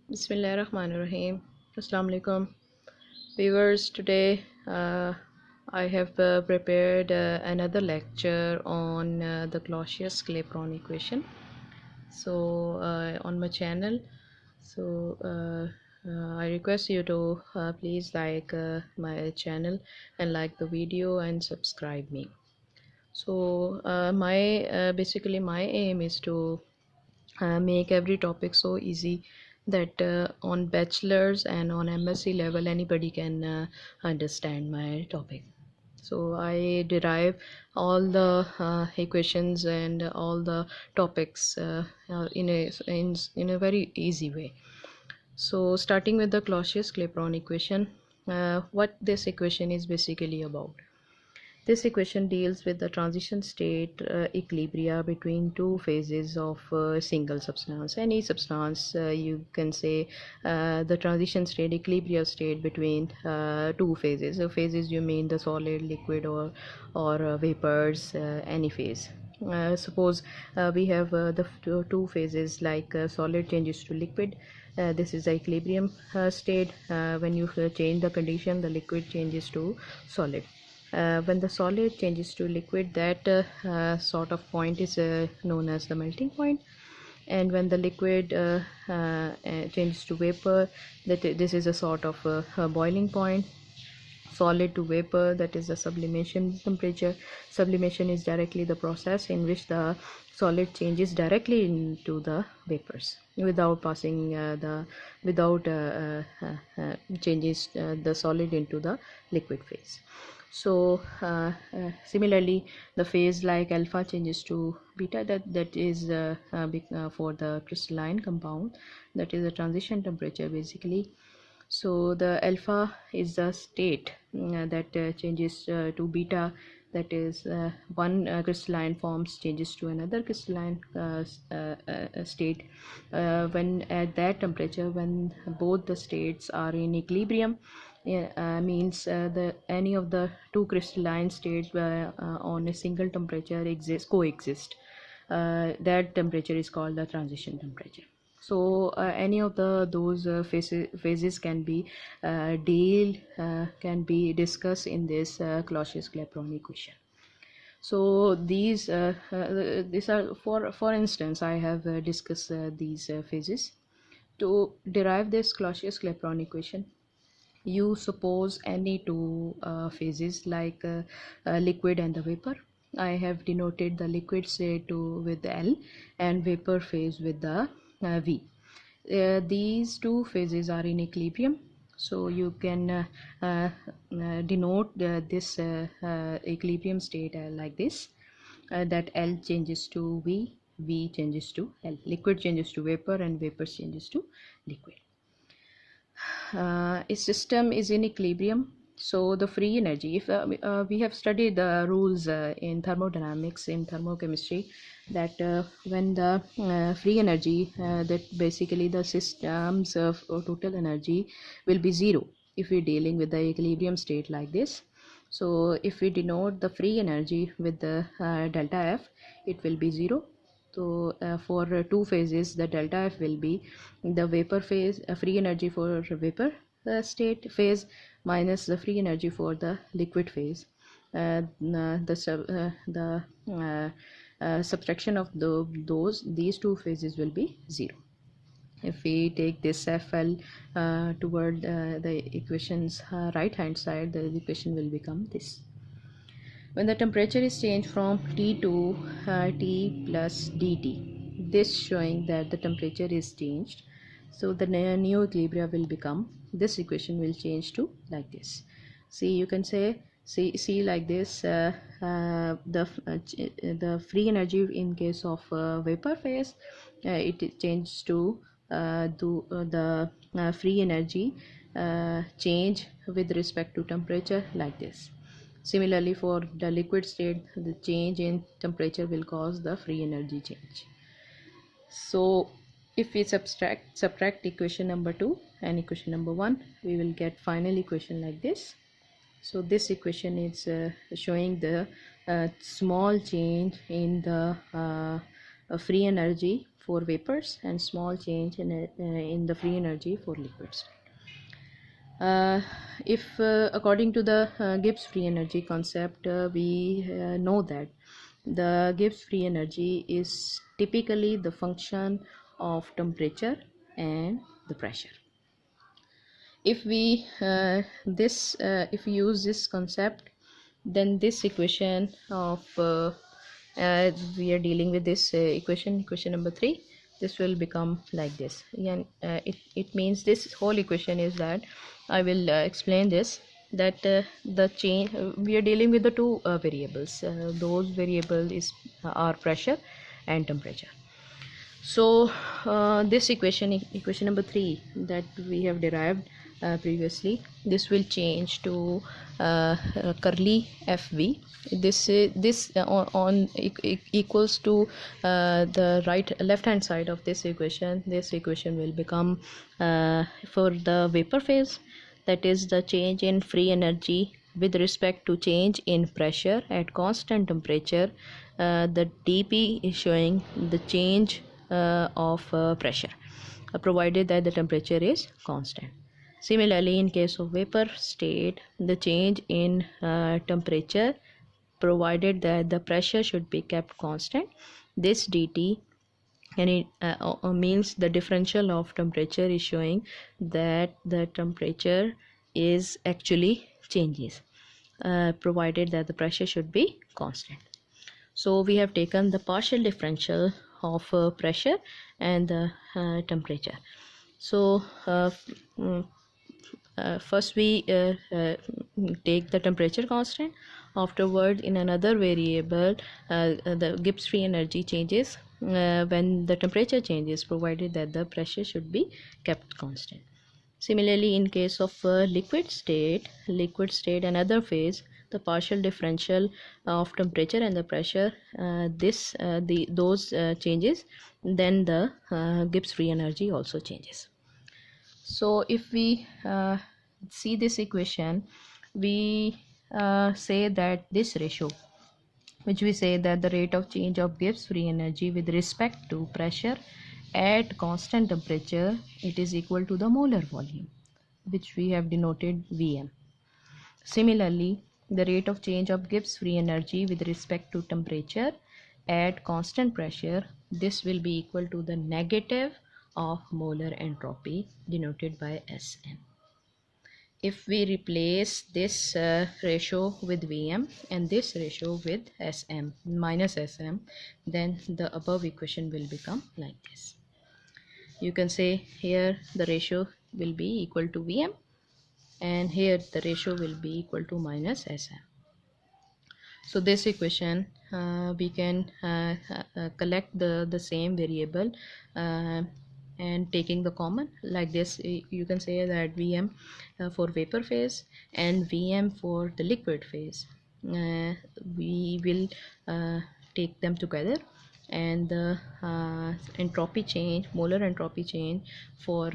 Bismillahirrahmanirrahim. Assalamu alaikum. Viewers, today I have prepared another lecture on the Clausius-Clapeyron equation. So on my channel, so I request you to please like my channel and like the video and subscribe me. So my basically my aim is to make every topic so easy that on bachelor's and on MSc level anybody can understand my topic. So I derive all the equations and all the topics in a very easy way. So starting with the Clausius-Clapeyron equation, what this equation is basically about. This equation deals with the transition state equilibria between two phases of a single substance. Any substance, you can say the transition state, equilibria state between two phases. So phases you mean the solid, liquid, or vapors, any phase. Suppose we have the two phases like solid changes to liquid. This is the equilibrium state. When you change the condition, the liquid changes to solid. When the solid changes to liquid, that sort of point is known as the melting point. And when the liquid changes to vapor, this is a sort of a boiling point. Solid to vapor, that is the sublimation temperature. Sublimation is directly the process in which the solid changes directly into the vapors without passing changes the solid into the liquid phase. So similarly, the phase like alpha changes to beta, that is for the crystalline compound, that is the transition temperature basically. So the alpha is the state that changes to beta, that is one crystalline forms changes to another crystalline state. When at that temperature, when both the states are in equilibrium, means the any of the two crystalline states on a single temperature coexist. That temperature is called the transition temperature. So any of those phases can be discussed in this Clausius-Clapeyron equation. So these are, for instance, I have discussed these phases. To derive this Clausius-Clapeyron equation, you suppose any two phases like liquid and the vapor. I have denoted the liquid state with L and vapor phase with the V. These two phases are in equilibrium, so you can denote this equilibrium state like this, that L changes to V, V changes to L. Liquid changes to vapor and vapor changes to liquid. A system is in equilibrium, so the free energy, if we have studied the rules in thermodynamics, in thermochemistry, that when the free energy, that basically the system's total energy will be zero if we're dealing with the equilibrium state like this. So if we denote the free energy with the delta F, it will be zero. So for two phases, the delta F will be the vapor phase, free energy for vapor state phase minus the free energy for the liquid phase. The subtraction of these two phases will be zero. If we take this FL toward the equation's right hand side, the equation will become this. When the temperature is changed from T to T plus dt, this showing that the temperature is changed, so the new equilibrium will become, this equation will change to like this. See, you can say, see like this, the free energy in case of vapor phase, it changes to the free energy change with respect to temperature like this. Similarly, for the liquid state, the change in temperature will cause the free energy change. So if we subtract equation number 2 and equation number 1, we will get final equation like this. So this equation is showing the small change in the free energy for vapors and small change in the free energy for liquids. If according to the Gibbs free energy concept, we know that the Gibbs free energy is typically the function of temperature and the pressure. If we if we use this concept, then this equation of we are dealing with this equation number 3, this will become like this. And it means this whole equation is that I will explain this, that the change we are dealing with the two variables. Those variables are pressure and temperature. So this equation number 3 that we have derived previously, this will change to curly FV. This equals to the left hand side of this equation. This equation will become for the vapor phase, that is the change in free energy with respect to change in pressure at constant temperature. The dP is showing the change of pressure provided that the temperature is constant. Similarly, in case of vapor state, the change in temperature provided that the pressure should be kept constant. This dt, and it means the differential of temperature is showing that the temperature is actually changes provided that the pressure should be constant. So we have taken the partial differential of pressure and the temperature. So first we take the temperature constant. Afterward, in another variable, the Gibbs free energy changes when the temperature changes, provided that the pressure should be kept constant. Similarly, in case of liquid state, another phase, the partial differential of temperature and the pressure, those changes, then the Gibbs free energy also changes. So if we see this equation, we say that this ratio, which we say that the rate of change of Gibbs free energy with respect to pressure at constant temperature, it is equal to the molar volume, which we have denoted Vm. Similarly, the rate of change of Gibbs free energy with respect to temperature at constant pressure, this will be equal to the negative of molar entropy, denoted by Sm. If we replace this ratio with Vm and this ratio with Sm minus Sm, then the above equation will become like this. You can say here the ratio will be equal to Vm, and here the ratio will be equal to minus Sm. So this equation we can collect the same variable and taking the common like this. You can say that Vm for vapor phase and Vm for the liquid phase, we will take them together, and the entropy change, molar entropy change for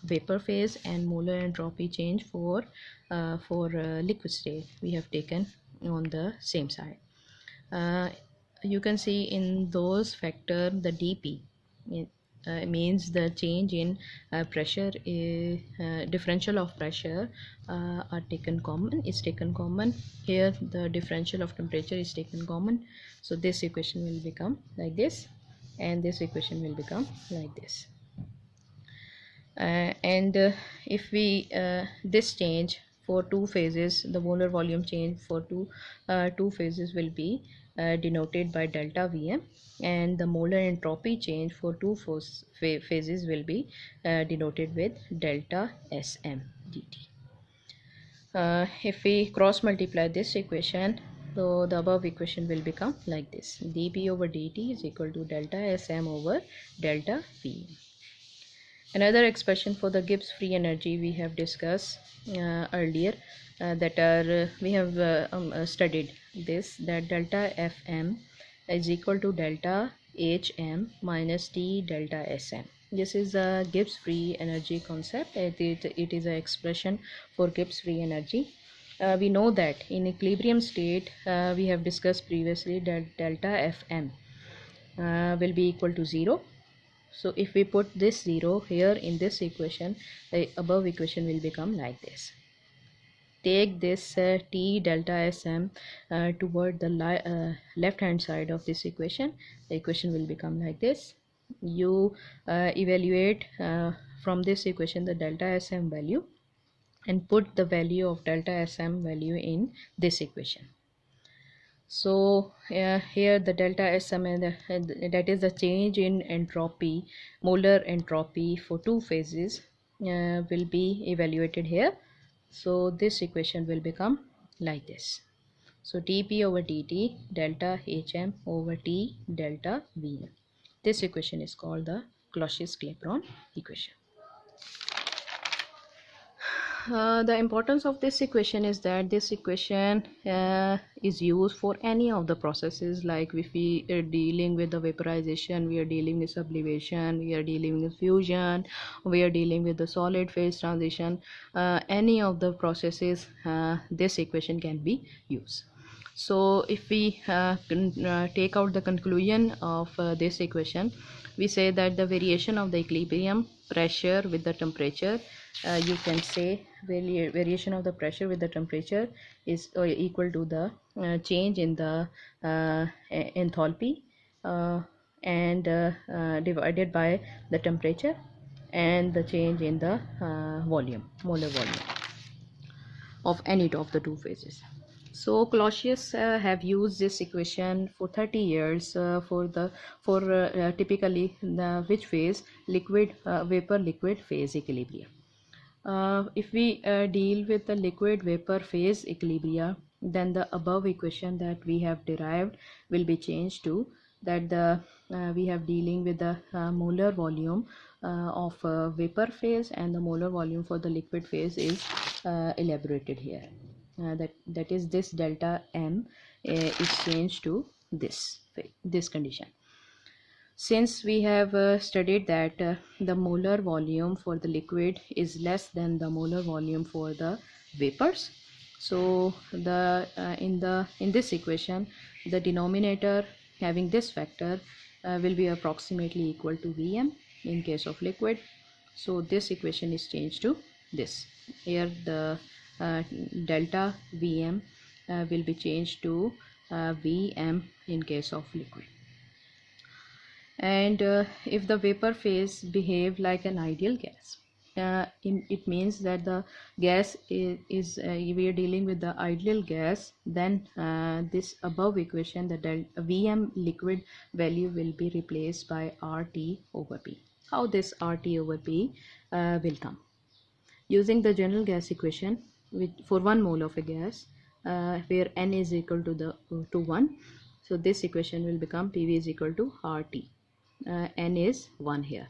vapor phase and molar entropy change for liquid state, we have taken on the same side. You can see in those factor the dP means the change in pressure, differential of pressure are taken common, is taken common. Here the differential of temperature is taken common. So this equation will become like this, and this equation will become like this. And if we this change for two phases, the molar volume change for two phases will be denoted by delta Vm, and the molar entropy change for two phases will be denoted with delta Sm dt. If we cross multiply this equation, so the above equation will become like this: dP over dt is equal to delta Sm over delta Vm. Another expression for the Gibbs free energy we have discussed earlier, that are we have studied this, that delta Fm is equal to delta Hm minus T delta Sm. This is a Gibbs free energy concept. It is an expression for Gibbs free energy. We know that in equilibrium state, we have discussed previously that delta Fm will be equal to 0, So if we put this 0 here in this equation, the above equation will become like this. Take this t delta sm toward the left hand side of this equation. The equation will become like this. You evaluate from this equation the delta sm value and put the value of delta sm value in this equation. So here the delta sm that is the change in entropy, molar entropy for two phases will be evaluated here. So this equation will become like this. So dp over dt delta hm over t delta vm. This equation is called the Clausius-Clapeyron equation. The importance of this equation is that this equation is used for any of the processes, like if we are dealing with the vaporization, we are dealing with sublimation, we are dealing with fusion, we are dealing with the solid phase transition. Any of the processes, this equation can be used. So if we take out the conclusion of this equation, we say that the variation of the equilibrium pressure with the temperature, you can say variation of the pressure with the temperature is equal to the change in the enthalpy and divided by the temperature and the change in the molar volume of any of the two phases. So Clausius have used this equation for 30 years for typically the which phase, liquid vapor liquid phase equilibrium. If we deal with the liquid vapor phase equilibria, then the above equation that we have derived will be changed to that the we have dealing with the molar volume of vapor phase, and the molar volume for the liquid phase is elaborated here. That is this delta m is changed to this condition. Since we have studied that the molar volume for the liquid is less than the molar volume for the vapors, so the in this equation the denominator having this factor will be approximately equal to Vm in case of liquid. So this equation is changed to this. Here the delta Vm will be changed to Vm in case of liquid. And if the vapor phase behave like an ideal gas, it means that the gas is we are dealing with the ideal gas, then this above equation, the Vm liquid value will be replaced by RT over P. How this RT over P will come? Using the general gas equation for 1 mole of a gas where n is equal to 1, so this equation will become PV is equal to RT. N is 1 here.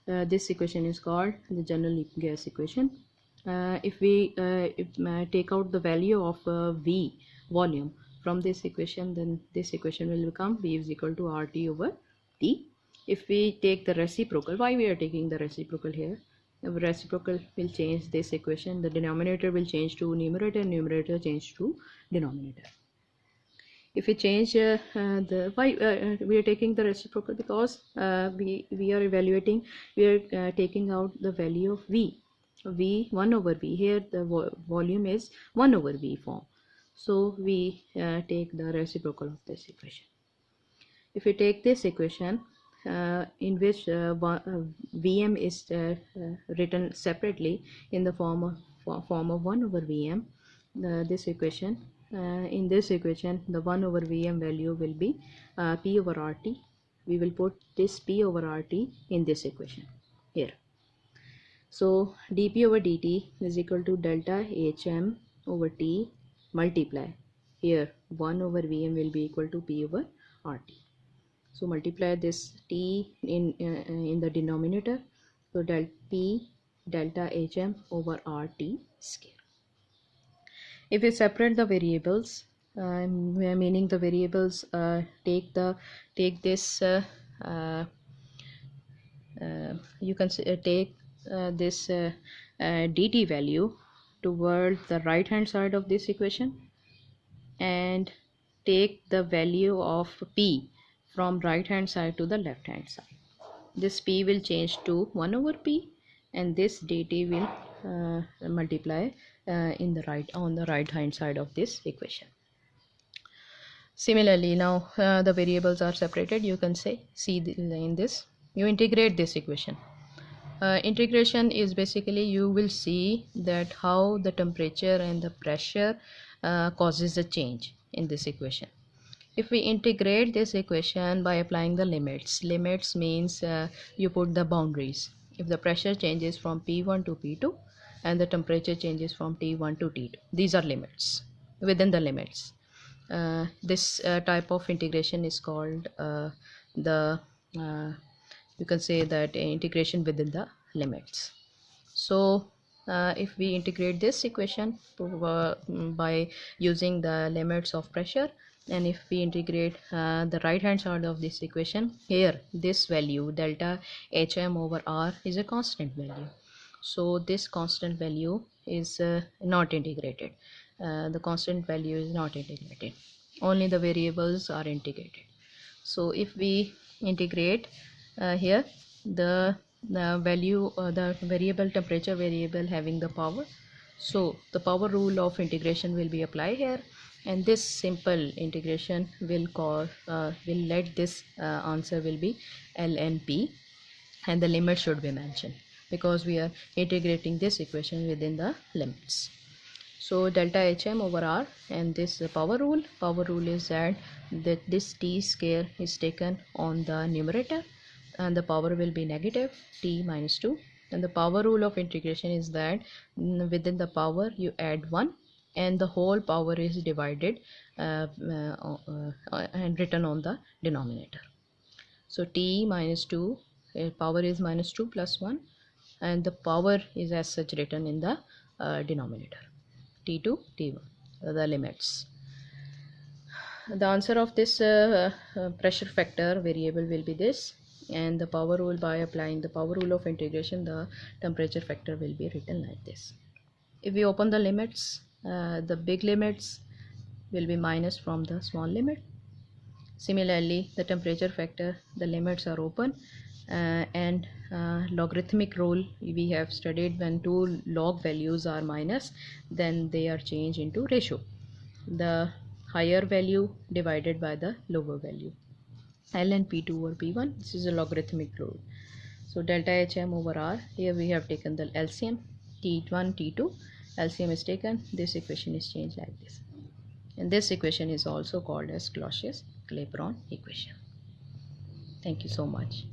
This equation is called the general gas equation. If we take out the value of V volume from this equation, then this equation will become V is equal to RT over T. If we take the reciprocal, why we are taking the reciprocal here? The reciprocal will change this equation. The denominator will change to numerator, numerator change to denominator. If we change the why we are taking the reciprocal, because we are evaluating, we are taking out the value of v 1 over v. Here the volume is 1 over v form, so we take the reciprocal of this equation. If we take this equation in which Vm is written separately in the form of 1 over Vm, this equation, in this equation the 1 over Vm value will be P over RT. We will put this P over RT in this equation here. So dP over dt is equal to delta Hm over T multiply, here 1 over Vm will be equal to P over RT. So multiply this T in the denominator, so P delta Hm over RT square. If we separate the variables, meaning the variables take this you can take this dt value toward the right hand side of this equation, and take the value of P from right hand side to the left hand side. this p will change to 1 over p, and this dt will multiply in the right hand side of this equation. Similarly, now the variables are separated. You can say in this you integrate this equation. Integration is basically you will see that how the temperature and the pressure causes a change in this equation. If we integrate this equation by applying the limits means you put the boundaries. If the pressure changes from P1 to P2 and the temperature changes from T1 to T2, these are limits. Within the limits, this type of integration is called the you can say that integration within the limits. So if we integrate this equation by using the limits of pressure, and if we integrate the right hand side of this equation, here this value delta hm over r is a constant value. So this constant value is not integrated. The constant value is not integrated, only the variables are integrated. So if we integrate here the value the variable temperature variable having the power, so the power rule of integration will be applied here, and this simple integration will let this answer will be ln and the limit should be mentioned because we are integrating this equation within the limits. So delta hm over r, and this power rule is that this t square is taken on the numerator and the power will be negative t minus 2, and the power rule of integration is that within the power you add 1 and the whole power is divided and written on the denominator. So t minus 2 power is minus 2 plus 1, and the power is as such written in the denominator, t2 t1, the limits. The answer of this pressure factor variable will be this, and the power rule, by applying the power rule of integration, the temperature factor will be written like this. If we open the limits, the big limits will be minus from the small limit. Similarly, the temperature factor, the limits are open, and logarithmic rule we have studied, when two log values are minus, then they are changed into ratio, the higher value divided by the lower value, ln p2 over p1. This is a logarithmic rule. So delta hm over r, here we have taken the LCM, t1 t2 LCM is taken, this equation is changed like this, and this equation is also called as Clausius-Clapeyron equation. Thank you so much.